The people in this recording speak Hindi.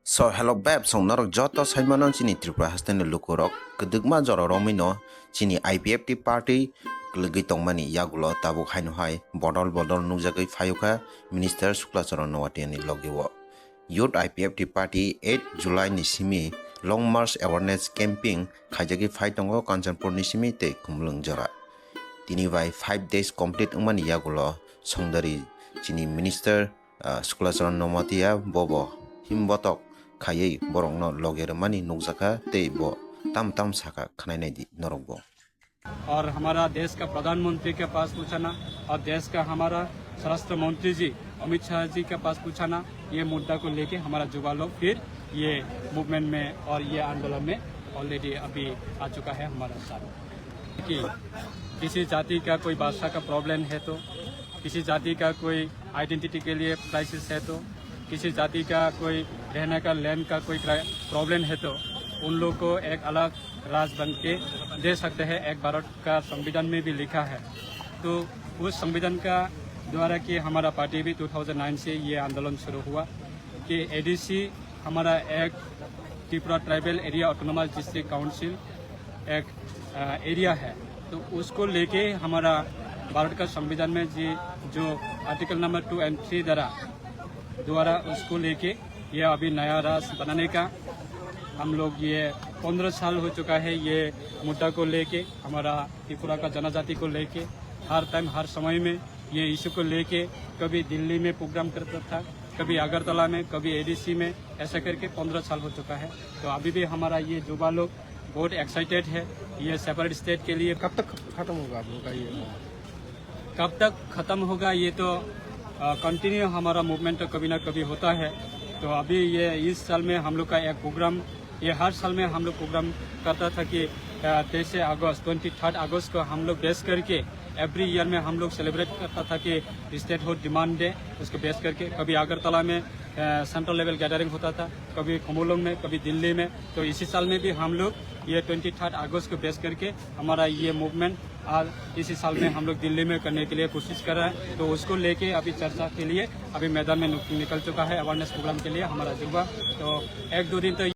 So hello bab song norok joto saimanon chini Tripura hasten lukurok kedugma joro romino chini IPFT party kelegi tongmani yagulo tabuk haino hai bodol nukjagai phayuka minister Suklacharan Nowatiani logiwo youth IPFT party 8 July ni simi long march awareness camping khajagi phaitongo Kanchanpur ni simi te kumlung jora tini vai 5 days complete ngmani yagulo songdari chini minister Suklacharan Nowatia bobo himbotok खाये बोरंगनो लोगेर मानी नुकजाका तेबो तम साका खनाय नायदि नरकबो और हमारा देश का प्रधानमंत्री के पास पूछाना और देश का हमारा स्वराष्ट्र मंत्री जी अमित शाह जी के पास पूछाना ये मुद्दा को लेके हमारा युवा लोग फिर ये मूवमेंट में और ये आंदोलन में ऑलरेडी अभी आ चुका है हमारा साथ कि किसी जाति का कोई भाषा का प्रॉब्लम है तो किसी जाति का कोई आइडेंटिटी के लिए क्राइसिस है तो किसी जाति का कोई रहने का लैंड का कोई प्रॉब्लम है तो उन लोग को एक अलग राज बन के दे सकते हैं। एक भारत का संविधान में भी लिखा है तो उस संविधान का द्वारा कि हमारा पार्टी भी 2009 से ये आंदोलन शुरू हुआ कि एडीसी हमारा एक Tripura tribal area autonomous district council एक एरिया है तो उसको लेके हमारा भारत का संविधान में जो आर्टिकल नंबर 2 और 3 द्वारा उसको लेके ये अभी नया राष्ट्र बनाने का हम लोग ये 15 साल हो चुका है ये मुद्दा को लेके हमारा त्रिपुरा का जनजाति को लेके हर टाइम हर समय में ये इशू को लेके कभी दिल्ली में प्रोग्राम करता था कभी अगरतला में कभी एडीसी में ऐसा करके 15 साल हो चुका है। तो अभी भी हमारा ये युवा लोग बहुत एक्साइटेड है ये सेपरेट स्टेट के लिए। कब तक खत्म होगा आप लोग का ये? कब तक खत्म होगा ये तो कंटिन्यू हमारा मूवमेंट तो कभी ना कभी होता है। तो अभी ये इस साल में हम लोग का एक प्रोग्राम ये हर साल में हम लोग प्रोग्राम करता था कि 23 अगस्त 23 अगस्त को हम लोग बेस करके एवरी ईयर में हम लोग सेलिब्रेट करता था कि स्टेट हुड डिमांड डे उसको बेस करके कभी अगरतला में सेंट्रल लेवल गैदरिंग होता था कभी खमोलोंग में कभी दिल्ली में। तो इसी साल में भी हम लोग ये 23 अगस्त को बेस करके हमारा ये मूवमेंट आज इसी साल में हम लोग दिल्ली में करने के लिए कोशिश कर रहे हैं। तो उसको लेके अभी चर्चा के लिए अभी मैदान में निकल चुका है अवेयरनेस प्रोग्राम के लिए हमारा युवा। तो 1-2 दिन तो